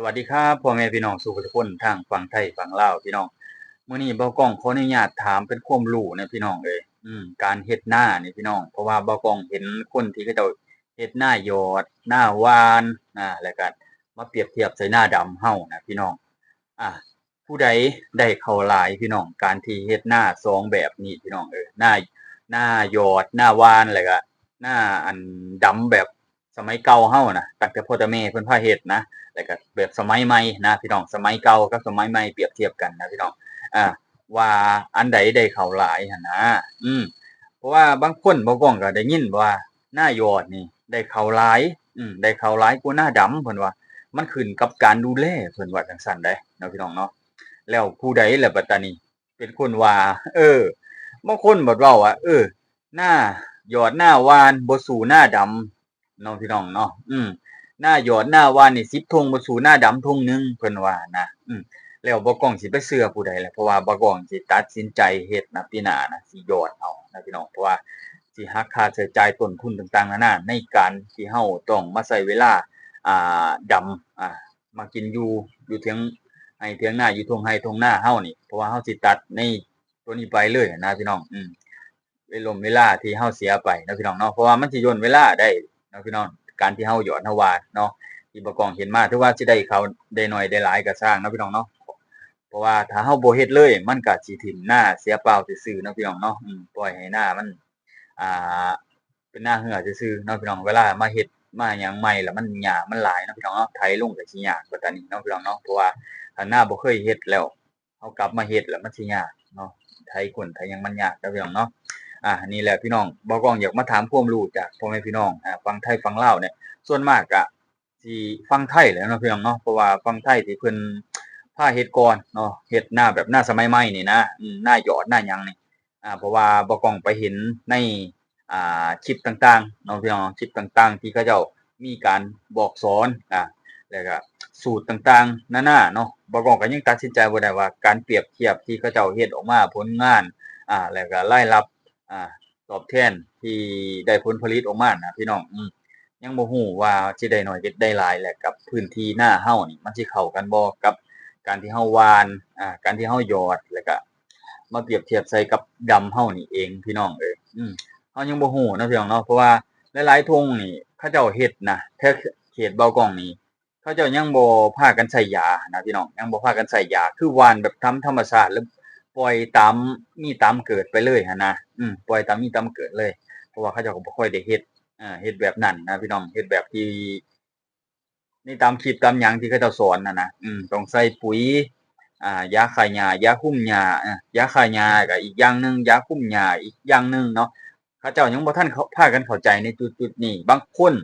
สวัสดีครับพ่อแม่พี่น้องสู่ทุกคนทางฝั่งไทยฝั่งลาวพี่น้องมื้อนี้เบากล้องขออนุญาตถามเป็นความรู้นะพี่น้องเอ้ยการเฮ็ดนานี่พี่น้องเพราะว่าเบากล้องเห็นคนที่เขาเจ้าเฮ็ดนายอดหน้าหวานแล้วก็มาเปรียบเทียบใส่หน้าดำเฮานะพี่น้องอ่าผู้ใดได้เข้าหลายพี่น้องการที่เฮ็ดนาสองแบบนี้พี่น้องหน้ายอดหน้าหวานแล้วก็หน้าอันดำแบบสมัยเก่าเฮานะตั้งแต่พ่อแต่แม่เพิ่นพาเฮ็ดนะ แล้วก็แบบสมัยใหม่นะพี่น้องสมัยเก่ากับสมัยใหม่เปรียบเทียบกันนะพี่น้องอ่าว่าอันใดได้เข้าหลายหั่นนะอืมเพราะว่าบางคนบางก้องก็ได้ยินว่าหน้ายอดนี่ได้เข้าหลายได้เข้าหลายกว่าหน้าดำเพิ่นว่ามันขึ้นกับการดูแลเพิ่นว่าจังซั่นเด้เนาะพี่น้องเนาะแล้วผู้ใดล่ะบัดตานี้เป็นคนว่าเออบางคนบัดเว้าว่าหน้ายอดหน้าหวานบ่สู้หน้าดำเนาะพี่น้องเนาะหน้าหยอดหน้าว่านนี่10ธงบ่สู้หน้าดำธงหนึ่งเพิ่นว่านะแล้วบ่กล้องสิไปเชื่อผู้ใดแหละเพราะว่าบ่กล้องสิตัดสินใจเฮ็ดนะปีหน้านะสิหยอดเอานะพี่น้องเพราะว่าสิหักค่าใช้จ่ายต้นทุนต่างๆนานาในการที่เฮาต้องมาใช้เวลาดำมากินอยู่เถียงไร่เถียงนาอยู่ทุ่งไร่ทุ่งนาเฮานี่เพราะว่าเฮาสิตัดในตัวนี้ไปเลยนะพี่น้องเวลาที่เฮาเสียไปนะพี่น้องเนาะเพราะว่ามันสิย่นเวลาได้นะพี่น้อง การที่เฮาหยอดเฮาหว่านเนาะที่บ่กล้องเห็นมาถือว่าสิได้เขาได้น้อยได้หลายก็สร้างเนาะพี่น้องเนาะเพราะว่าถ้าเฮาบ่เฮ็ดเลยมันก็สิถิ้มนาเสียเปล่าซื่อๆเนาะพี่น้องเนาะปล่อยให้นามันอ่าเป็นนาเหือซื่อๆเนาะพี่น้องเวลามาเฮ็ดมาหยังใหม่แล้วมันหญ้ามันหลายเนาะพี่น้องเนาะไถลงก็สิยากกว่าตอนนี้เนาะพี่น้องเนาะเพราะว่าถ้านาบ่เคยเฮ็ดแล้วเฮากลับมาเฮ็ดแล้วมันสิยากเนาะไถข้นไถหยังมันยากเนาะพี่น้องเนาะนี่แหละพี่น้องบ่กล้องอยากมาถามความรู้จากพ่อแม่พี่น้องฝั่งไทยฝั่งลาวเนี่ย ส่วนมากก็สิฟังไทยแหละเนาะพี่น้องเนาะเพราะว่าฟังไทยที่เพิ่นพาเฮ็ดก่อนเนาะเฮ็ดหน้าแบบหน้าสมัยใหม่นี่นะหน้าหยอดหน้าหยังนี่เพราะว่าบ่กล้องไปเห็นในคลิปต่างๆเนาะพี่น้องคลิปต่างๆที่เขาเจ้ามีการบอกสอนแล้วก็สูตรต่างๆนานาเนาะบ่กล้องก็ยังตัดสินใจบ่ได้ว่าการเปรียบเทียบที่เขาเจ้าเฮ็ดออกมาผลงานแล้วก็รายรับอ่าตอบแทนที่ได้ผลผลิตออกมาน่ะพี่น้องยังบ่ฮู้ว่าสิได้น้อยได้หลายและกับพื้นที่นาเฮานี่มันสิเข้ากันบ่กับการที่เฮาหว่านการที่เฮาหยอดแล้วก็มาเปรียบเทียบใส่กับดำเฮานี่เองพี่น้องเอ้ยเฮายังบ่ฮู้เนาะพี่น้องเนาะเพราะว่าหลายๆทงนี่เขาเจ้าเฮ็ดนะแถวเขตเบากองนี่เขาเจ้ายังบ่พากันใช้ยานะพี่น้องยังบ่พากันใช้ยาคือหว่านแบบทำธรรมชาติแล้วปล่อยตามมีตามเกิดไปเลยหันนะปล่อยตามมีตามเกิดเลยเพราะว่าเขาเจ้าก็บ่ค่อยได้เฮ็ด เฮ็ดแบบนั้นนะพี่น้องเฮ็ดแบบที่นี่ตามคลิปตามหยังที่เขาเจ้าสอนนะต้องใส่ปุ๋ยยาฆ่าหญ้ายาคุมหญ้ายาฆ่าหญ้าก็อีกอย่างหนึ่งยาคุมหญ้าอีกอย่างหนึ่งเนาะเขาเจ้ายังบ่ทันพากันเข้าใจในจุดๆนี้บางคน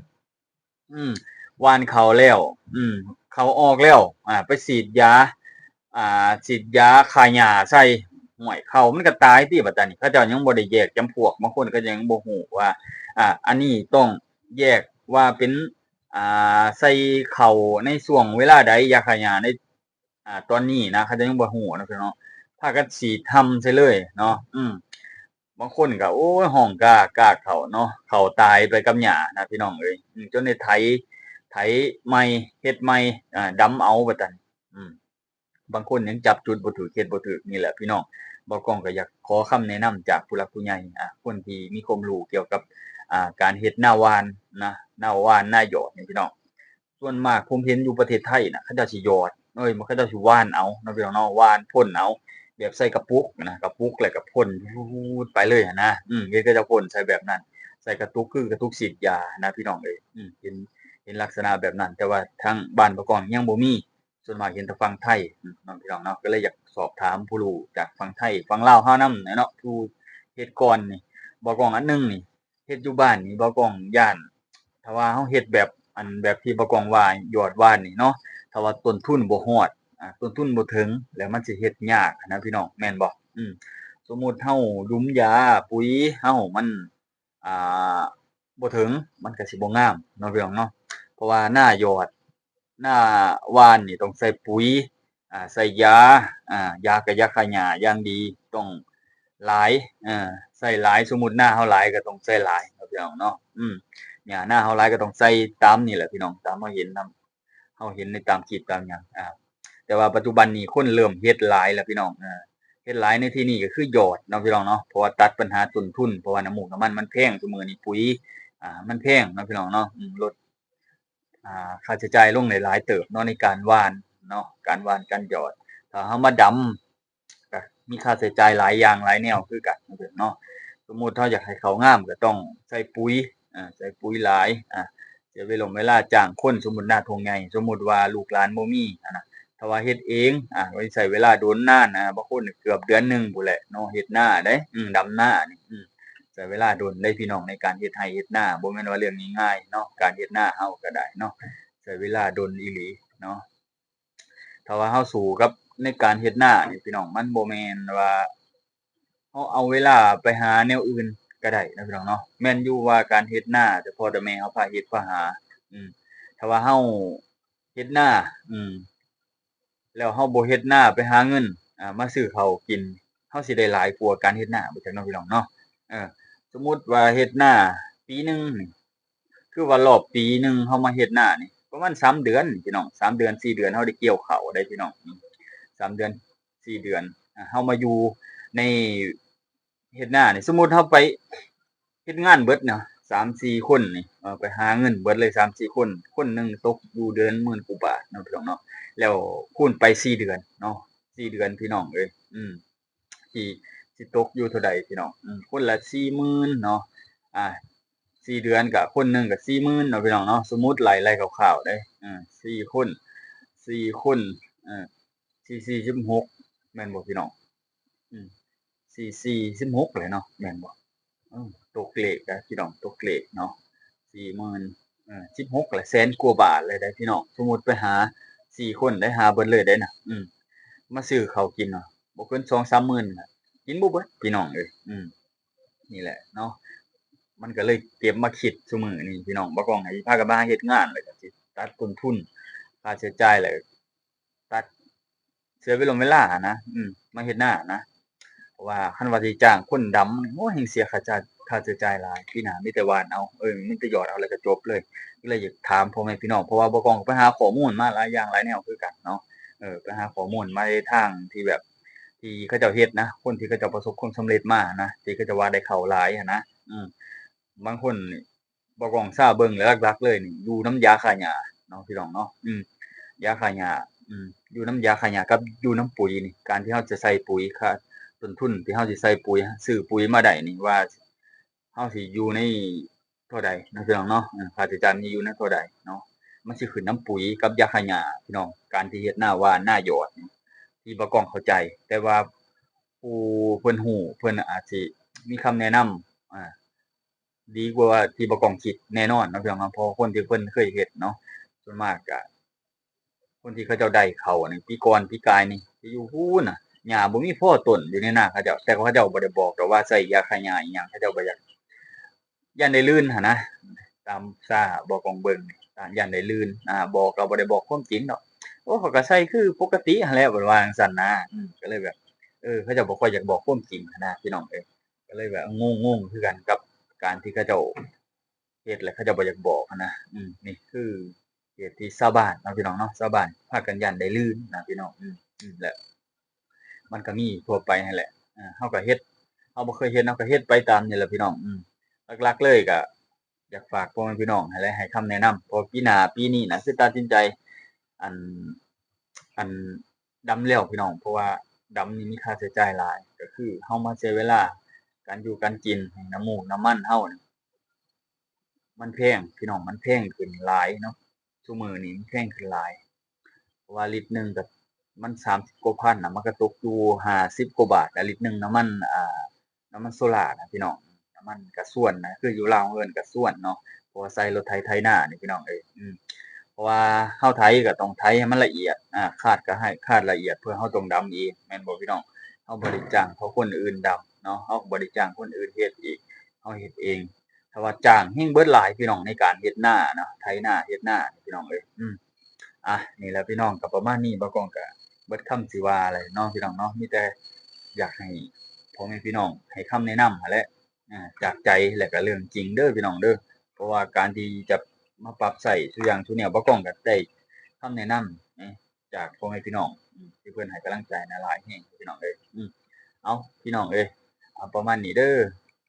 อืมหว่านข้าวแล้วข้าวออกแล้วไปฉีดยาฆ่าหญ้าใส่ห้วยข้าวมันก็ตายติบัดตานี้เขาเจ้ายังบ่ได้แยกจำพวกบางคนก็ยังบ่ฮู้ว่า อันนี้ต้องแยกว่าเป็นใส่เข้าในช่วงเวลาใดยาฆ่าหญ้าในตอนนี้นะเขาจะยังบ่ฮู้เนาะพี่น้องพากันฉีดทำใส่เลยเนาะบางคนก็โอ้ยห้องกล้าเข้าเนาะเข้าตายไปกับหญ้านะพี่น้องเอ้ยจนได้ไถใหม่เฮ็ดใหม่ดำเอาว่าซั่นอืม บางคนยังจับจุดบ่ถูกเฮ็ดบ่ถูกนี่แหละพี่น้องบ่กล้องก็อยากขอคำแนะนำจากผู้หลักผู้ใหญ่คนที่มีความรู้เกี่ยวกับการเฮ็ดหน้าหว่านนะหน้าหว่านหน้าหยอดนี่พี่น้องส่วนมากผมเห็นอยู่ประเทศไทยน่ะเขาเจ้าสิหยอดมันเขาเจ้าสิหว่านเอาเนาะพี่น้องเนาะหว่านพ่นเอาแบบใส่กระปุกนะกระปุกแล้วก็พ่นไปเลยหั้นนะเฮ็ดเขาเจ้าพ่นใส่แบบนั้นใส่กระตุกคือกระตุกฉีดยานะพี่น้องเอ้ยเห็นลักษณะแบบนั้นแต่ว่าทางบ้านบ่กล้องยังบ่มี ส่วนมากเห็นแต่ฝั่งไทยน้องพี่น้องเนาะก็เลยอยากสอบถามผู้รู้จากฝั่งไทยฝั่งลาวเฮานำเนาะผู้เฮ็ดก่อนนี่บ่กล้องอันหนึ่งนี่เฮ็ดอยู่บ้านนี่บ่กล้องย้านถ้าว่าเฮาเฮ็ดแบบแบบที่บ่กล้องว่ายอดว่านนี่เนาะถ้าว่าต้นทุนบ่ฮอดต้นทุนบ่ถึงแล้วมันสิเฮ็ดยากนะพี่น้องแม่นบ่สมมุติเฮาหยุมยาปุ๋ยเฮามันอ่าบ่ถึงมันก็สิบ่งามเนาะพี่น้องเนาะเพราะว่าหน้ายอด หน้าว่านนี่ต้องใส่ปุ๋ยใส่ยายาก็ยาฆ่าหญ้าอย่างดีต้องหลายใส่หลายสมมุติหน้าเราหลายก็ต้องใส่หลายเนาะพี่น้องเนาะหญ้าหน้าเราหลายก็ต้องใส่ตามนี่แหละพี่น้องตามเราเห็นนำ เฮาเห็นในตามคลิปตามหยังแต่ว่าปัจจุบันนี้คนเริ่มเฮ็ดหลายแล้วพี่น้องเฮ็ดหลายในที่นี้ก็คือหยอดเนาะพี่น้องเนาะเพราะว่าตัดปัญหาต้นทุนเพราะว่าน้ำมูกน้ำมันแพงซุมื้อนี้ปุ๋ยมันแพงเนาะพี่น้องเนาะลดค่าใช้จ่ายลงได้หลายเติบเนาะในการหว่านเนาะการหว่านการหยอดถ้าเฮามาดำก็มีค่าใช้จ่ายหลายอย่างหลายแนวคือกันเนาะสมมุติเฮาอยากให้เขางามก็ต้องใส่ปุ๋ยใส่ปุ๋ยหลายเสียเวลาจ้างคนสมมุตินาทุ่งใหญ่สมมุติว่าลูกหลานบ่มีนะถ้าว่าเฮ็ดเองก็สิใช้เวลาโดนนานบางคนนี่เกือบเดือนหนึ่งพู้นแหละเนาะเฮ็ดนาเด้ดำนานี่ใช้เวลาโดนเด้พี่น้องในการเฮ็ดไร่เฮ็ดนาบ่แม่นว่าเรื่องง่ายๆเนาะการเฮ็ดนาเฮาก็ได้เนาะใช้เวลาโดนอีหลีเนาะถ้าว่าเฮาสู้กับในการเฮ็ดนานี่พี่น้องมันบ่แม่นว่าเฮาเอาเวลาไปหาแนวอื่นก็ได้นะพี่น้องเนาะแม่นอยู่ว่าการเฮ็ดนาแต่พ่อแต่แม่เฮาพาเฮ็ดพาหาอืมถ้าว่าเฮาเฮ็ดนาแล้วเฮาบ่เฮ็ดนาไปหาเงินมาซื้อข้าวกินเฮาสิได้หลายกว่าการเฮ็ดนาบ่จักเนาะพี่น้องเนาะเออสมมุติว่าเฮ็ดนาปีหนึ่งนี่คือว่ารอบปีหนึ่งเฮามาเฮ็ดนานี่ประมาณ3เดือนนี่พี่น้อง3เดือน4เดือนเฮาได้เกี่ยวข้าวได้พี่น้อง3เดือน4เดือนเฮามาอยู่ในเฮ็ดนานี่สมมุติเฮาไปเฮ็ดงานเบิดเนาะ3-4คนนี่ไปหาเงินเบิดเลย3-4คนคนหนึ่งตกอยู่เดือนหมื่นกว่าบาทเนาะพี่น้องเนาะแล้วคูณไป4เดือนเนาะ4เดือนพี่น้องเอ้ยสิสิตกอยู่เท่าใดพี่น้องคนละ40,000เนาะอ่า4เดือนก็คนหนึ่งก็40,000เนาะพี่น้องเนาะสมมุติไล่ๆคร่าวๆเด้4คน4คนเออ4 4 16แม่นบ่พี่น้องอืม4 4 16เลยเนาะแม่นบ่ตกเลขเด้อพี่น้องตกเลขเนาะ40,00016ก็แสนกว่าบาทเลยได้พี่น้องสมมุติไปหา4คนได้หาเบิดเลยได้น่ะมาซื้อข้าวกินเนาะบ่เกิน2-3มื้อน่ะกินบ่เบิดพี่น้องเอ้ยนี่แหละเนาะมันก็เลยเก็บมาคิดซุมื้อนี้พี่น้องบ่ต้องให้พากันมาเฮ็ดงานแล้วก็สิตัดต้นทุนค่าใช้จ่ายแล้วตัดเสียเวลาอะนะมาเฮ็ดนานะเพราะว่าคันว่าสิจ้างคนดำนี่โอ้แฮ่งเสียค่าใช้จ่ายหลายปีหน้ามีแต่หว่านเอามีแต่หยอดเอาแล้วก็จบเลยก็เลยอยากถามพ่อแม่พี่น้องเพราะว่าบ่ต้องไปหาข้อมูลมาหลายอย่างหลายแนวคือกันเนาะไปหาข้อมูลมาในทางที่แบบที่เขาเจ้าเฮ็ดนะคนที่เขาเจ้าประสบความสำเร็จมานะที่เขาเจ้าว่าได้เข้าหลายอะนะบางคนนี่บ่ต้องซาเบิ่งแล้วหลักๆเลยนี่อยู่นำยาฆ่าหญ้าเนาะพี่น้องเนาะยาฆ่าหญ้าอยู่นำยาฆ่าหญ้ากับอยู่นำปุ๋ยนี่การที่เราจะใส่ปุ๋ยค่าต้นทุนที่เราสิใส่ปุ๋ยซื้อปุ๋ยมาได้นี่ว่าเราสิอยู่ในเท่าใดเนาะพี่น้องเนาะค่าใช้จ่ายมันสิอยู่ในเท่าใดเนาะมันสิขึ้นนำปุ๋ยกับยาฆ่าหญ้าพี่น้องการที่เฮ็ดนาหว่านนาหยอดนี่ที่บ่ต้องเข้าใจแต่ว่าผู้เพิ่นรู้เพิ่นอาจสิมีคำแนะนำดีกว่าที่บ่ต้องคิดแน่นอนเนาะพี่น้องเนาะเพราะคนที่เพิ่นเคยเฮ็ดเนาะส่วนมากก็คนที่เขาเจ้าได้เข้านี่ปีก่อนปีกายนี่สิอยู่พู้นน่ะหญ้าบ่มีพอต้นอยู่ในนาเขาเจ้าแต่เขาเจ้าบ่ได้บอกดอกว่าใช้ยาฆ่าหญ้าอิหยังเขาเจ้าก็อยากย้านได้ลื่นหั้นนะตามบ่ต้องเบิ่งย้านได้ลื่นบอกก็บ่ได้บอกความจริงดอกโอ้เขาก็ใช้คือปกติหั้นแหละเพิ่นว่าจั่งซั้นนะก็เลยแบบเขาเจ้าบ่ค่อยอยากบอกความจริงหั้นนะพี่น้องเอ้ยก็เลยแบบงงๆคือกันกับการที่เขาเจ้า เฮ็ดแล้วเขาเจ้าบ่อยากบอกหั้นนะนี่คือเหตุที่ชาวบ้านเนาะพี่น้องเนาะชาวบ้านพากันย้านได้ลื่นนะพี่น้องแล้วมันก็มีทั่วไปนั่นแหละเราก็เฮ็ดเราบ่เคยเฮ็ดเราก็เฮ็ดไปตามนี่แหละพี่น้องหลักๆเลยก็อยากฝากพ่อแม่พี่น้องให้คำแนะนำเพราะปีหน้าปีนี้น่ะคือตัดสินใจอันอันดำแล้วพี่น้องเพราะว่าดำนี่มีค่าใช้จ่ายหลายก็คือเรามาเสียเวลาการอยู่การกินน้ำมูกน้ำมันเรานี่ มันแพงพี่น้องมันแพงขึ้นหลายเนาะซุมื้อนี้มันแพงขึ้นหลายเพราะว่าลิตรหนึ่งก็มัน30กว่าพันน่ะมันก็ตกอยู่50กว่าบาทอะลิตรหนึ่งน้ำมันน้ำมันโซล่าร์น่ะพี่น้องน้ำมันกระส่วนนะคืออยู่ลาวเอิ้นกระส่วนเนาะเพราะว่าใช้รถไถนานี่พี่น้องเอ้ยเพราะว่าเราไถก็ต้องไถให้มันละเอียดคาดก็ให้คาดละเอียดเพื่อเราต้องดำเองแม่นบ่พี่น้องเราบ่ได้จ้างเขาคนอื่นดำเนาะเราก็บ่ได้จ้างคนอื่นเฮ็ดอีกเราเฮ็ดเอง ถ้าว่าจ้างแฮ่งเบิดหลายพี่น้องในการเฮ็ดนาเนาะไถนาเฮ็ดนาพี่น้องเอ้ยนี่แหละพี่น้องก็ประมาณนี้บ่ก้องก็เบิดคำสิว่าแล้วเนาะพี่น้องเนาะมีแต่อยากให้พ่อแม่พี่น้องให้คำแนะนำหั้นแหละจากใจและก็เรื่องจริงเด้อพี่น้องเด้อเพราะว่าการที่จะมาปรับใช้ซุอย่างซุแนวบ่ก้องก็ได้ คำแนะนำจากพ่อแม่พี่น้องที่เพิ่นให้กำลังใจน่ะหลายแรงพี่น้องเอ้ยเอาพี่น้องเอ้ยเอาประมาณนี้เด้อ